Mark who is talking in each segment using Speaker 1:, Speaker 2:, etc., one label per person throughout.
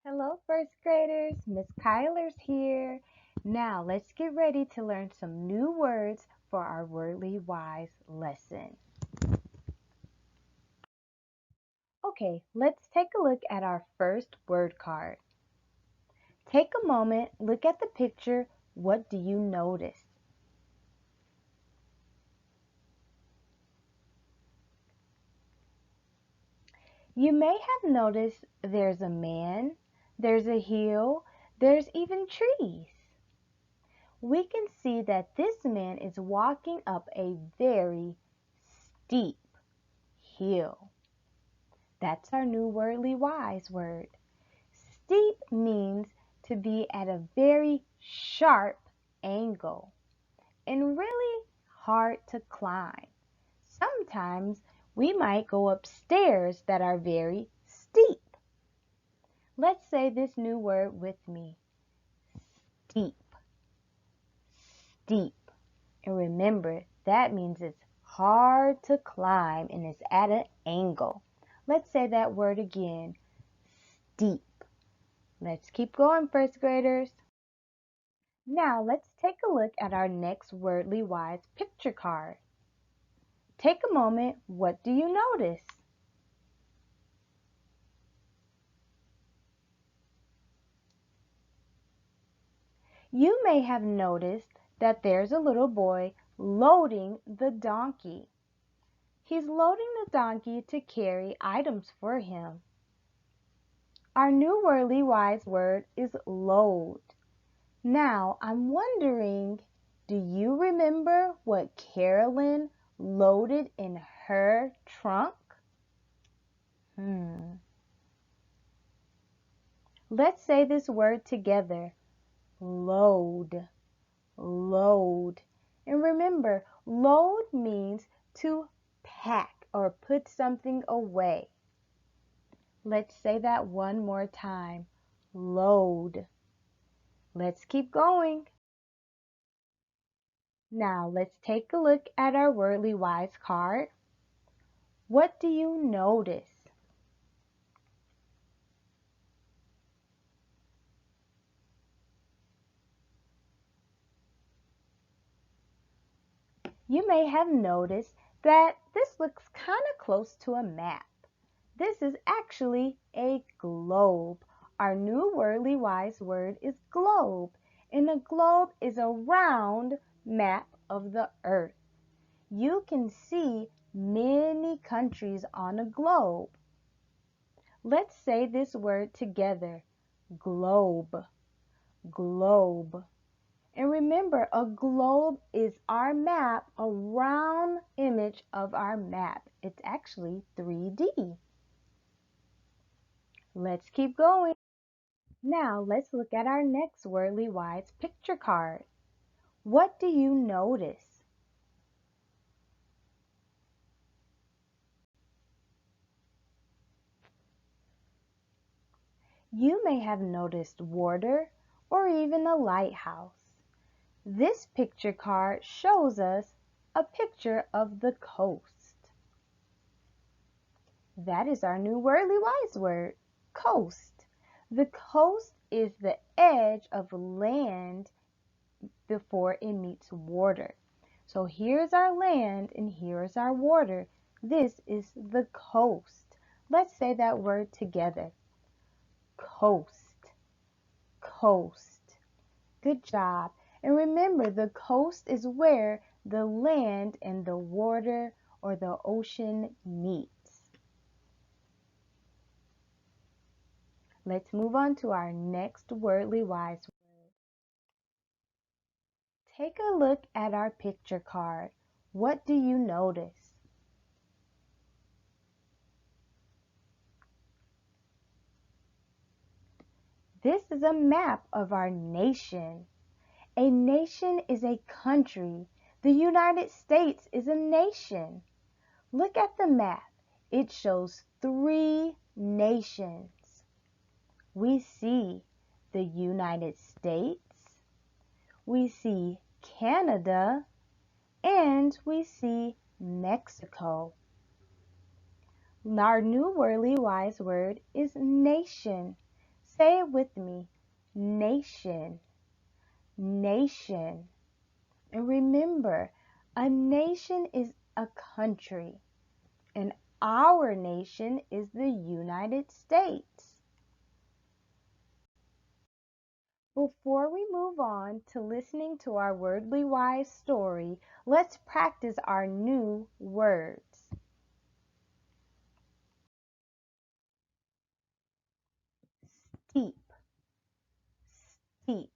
Speaker 1: Hello, first graders. Miss Kyler's here. Now, let's get ready to learn some new words for our Wordly Wise lesson. Okay, let's take a look at our first word card. Take a moment, look at the picture. What do you notice? You may have noticed there's a man, there's a hill, there's even trees. We can see that this man is walking up a very steep hill. That's our new Wordly Wise word. Steep means to be at a very sharp angle and really hard to climb. Sometimes we might go up stairs that are very steep. Let's say this new word with me. Steep. Steep. And remember, that means it's hard to climb and it's at an angle. Let's say that word again. Steep. Let's keep going, first graders. Now let's take a look at our next Wordly Wise picture card. Take a moment. What do you notice? You may have noticed that there's a little boy loading the donkey. He's loading the donkey to carry items for him. Our new Wordly Wise word is load. Now, I'm wondering, do you remember what Carolyn loaded in her trunk? Let's say this word together. Load. Load. And remember, load means to pack or put something away. Let's say that one more time. Load. Let's keep going. Now, let's take a look at our Wordly Wise card. What do you notice? You may have noticed that this looks kind of close to a map. This is actually a globe. Our new Wordly Wise word is globe, and a globe is a round map of the earth. You can see many countries on a globe. Let's say this word together. Globe. Globe. And remember, a globe is our map, a round image of our map. It's actually 3D. Let's keep going. Now let's look at our next Wordly Wise picture card. What do you notice? You may have noticed water or even a lighthouse. This picture card shows us a picture of the coast. That is our new Wordly Wise word, coast. The coast is the edge of land before it meets water. So here's our land and here's our water. This is the coast. Let's say that word together. Coast. Coast. Good job. And remember, the coast is where the land and the water or the ocean meets. Let's move on to our next Wordly Wise word. Take a look at our picture card. What do you notice? This is a map of our nation. A nation is a country. The United States is a nation. Look at the map. It shows 3 nations. We see the United States, we see Canada, and we see Mexico. Our new Wordly Wise word is nation. Say it with me. Nation, nation. And remember, a nation is a country, and our nation is the United States. Before we move on to listening to our Wordly Wise story, let's practice our new words. Steep, steep.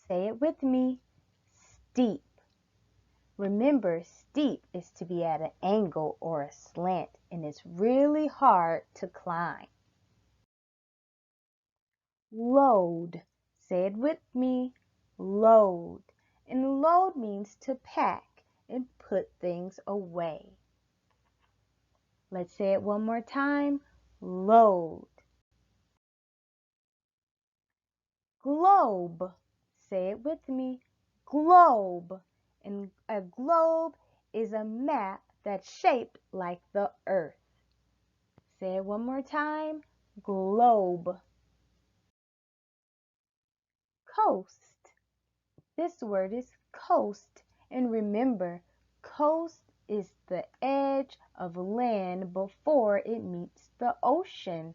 Speaker 1: Say it with me. Steep. Remember, steep is to be at an angle or a slant, and it's really hard to climb. Load. Say it with me. Load. And load means to pack and put things away. Let's say it one more time. Load. Globe. Say it with me. Globe. And a globe is a map that's shaped like the earth. Say it one more time. Globe. Coast. This word is coast. And remember, coast is the edge of land before it meets the ocean.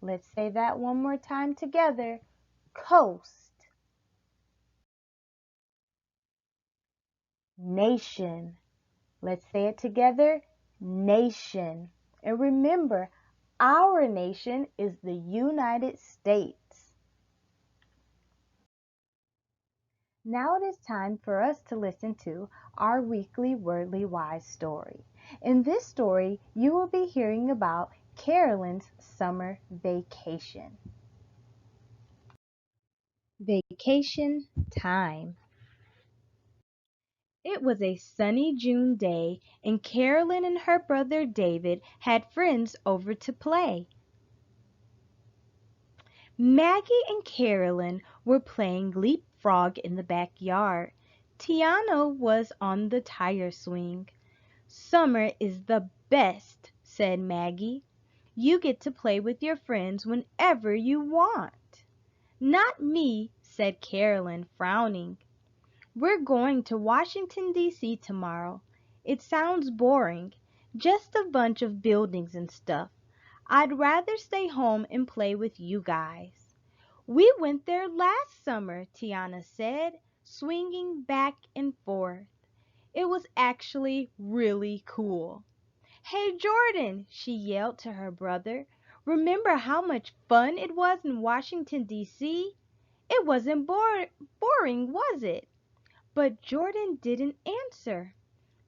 Speaker 1: Let's say that one more time together. Coast. Nation. Let's say it together. Nation. And remember, our nation is the United States. Now it is time for us to listen to our weekly Wordly Wise story. In this story, you will be hearing about Carolyn's summer vacation. Vacation time. It was a sunny June day, and Carolyn and her brother David had friends over to play. Maggie and Carolyn were playing leapfrog in the backyard. Tiana was on the tire swing. "Summer is the best," said Maggie. "You get to play with your friends whenever you want." "Not me," said Carolyn, frowning. "We're going to Washington, D.C. tomorrow. It sounds boring, just a bunch of buildings and stuff. I'd rather stay home and play with you guys." "We went there last summer," Tiana said, swinging back and forth. "It was actually really cool." "Hey, Jordan," she yelled to her brother, "remember how much fun it was in Washington, D.C.? It wasn't boring, was it?" But Jordan didn't answer.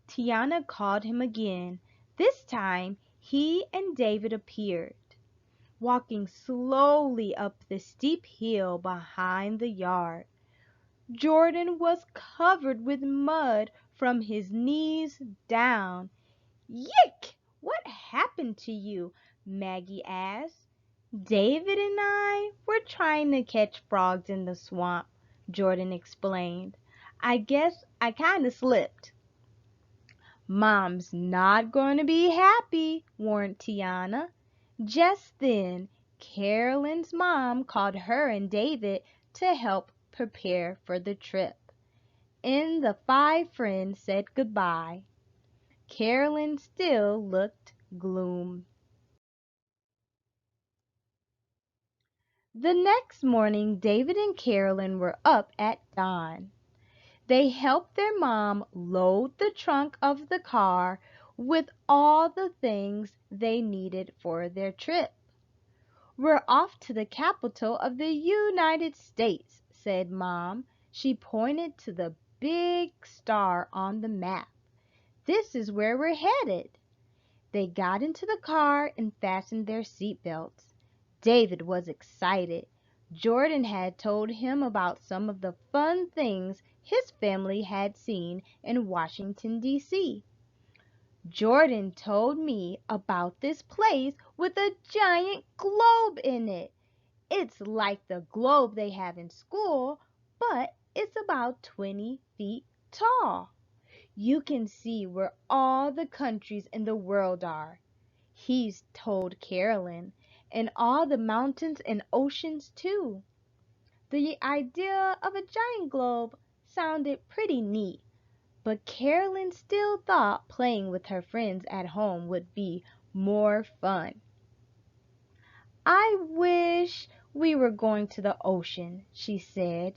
Speaker 1: Tiana called him again. This time he and David appeared, walking slowly up the steep hill behind the yard. Jordan was covered with mud from his knees down. "Yick! What happened to you?" Maggie asked. "David and I were trying to catch frogs in the swamp," Jordan explained. "I guess I kind of slipped." "Mom's not going to be happy," warned Tiana. Just then, Carolyn's mom called her and David to help prepare for the trip. And the five friends said goodbye. Carolyn still looked gloom. The next morning, David and Carolyn were up at dawn. They helped their mom load the trunk of the car with all the things they needed for their trip. "We're off to the capital of the United States," said Mom. She pointed to the big star on the map. "This is where we're headed." They got into the car and fastened their seat belts. David was excited. Jordan had told him about some of the fun things his family had seen in Washington, D.C. "Jordan told me about this place with a giant globe in it. It's like the globe they have in school, but it's about 20 feet tall. You can see where all the countries in the world are," he's told Carolyn. and all the mountains and oceans too. The idea of a giant globe sounded pretty neat, but Carolyn still thought playing with her friends at home would be more fun. I wish we were going to the ocean, she said.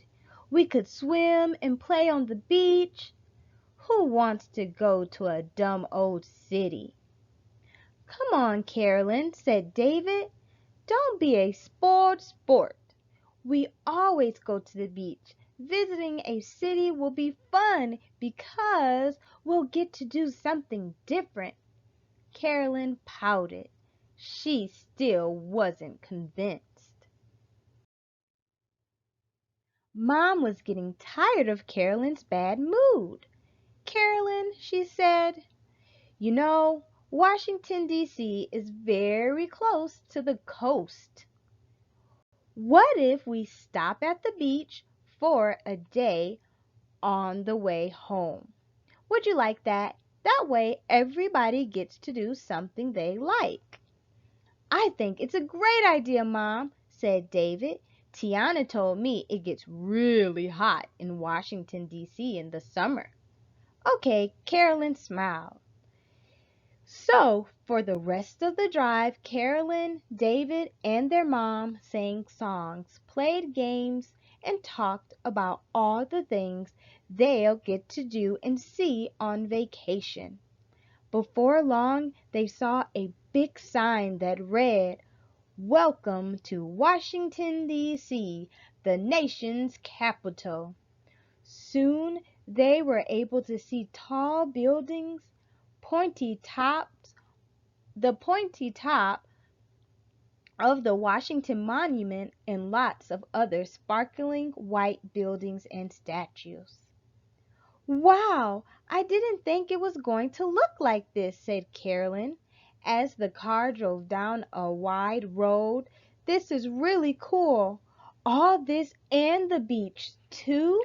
Speaker 1: We could swim and play on the beach. Who wants to go to a dumb old city? Come on, Carolyn, said David. Don't be a spoiled sport. We always go to the beach. Visiting a city will be fun because we'll get to do something different. Carolyn pouted. She still wasn't convinced. Mom was getting tired of Carolyn's bad mood. Carolyn, she said, you know, Washington, D.C. is very close to the coast. What if we stop at the beach for a day on the way home? Would you like that? That way everybody gets to do something they like. I think it's a great idea, Mom, said David. Tiana told me it gets really hot in Washington, D.C. in the summer. Okay, Carolyn smiled. So, for the rest of the drive, Carolyn, David, and their mom sang songs, played games, and talked about all the things they'll get to do and see on vacation. Before long, they saw a big sign that read, Welcome to Washington, D.C., the nation's capital. Soon they were able to see tall buildings, pointy tops, the pointy top of the Washington Monument, and lots of other sparkling white buildings and statues. Wow, I didn't think it was going to look like this, said Carolyn, as the car drove down a wide road. This is really cool. All this and the beach, too?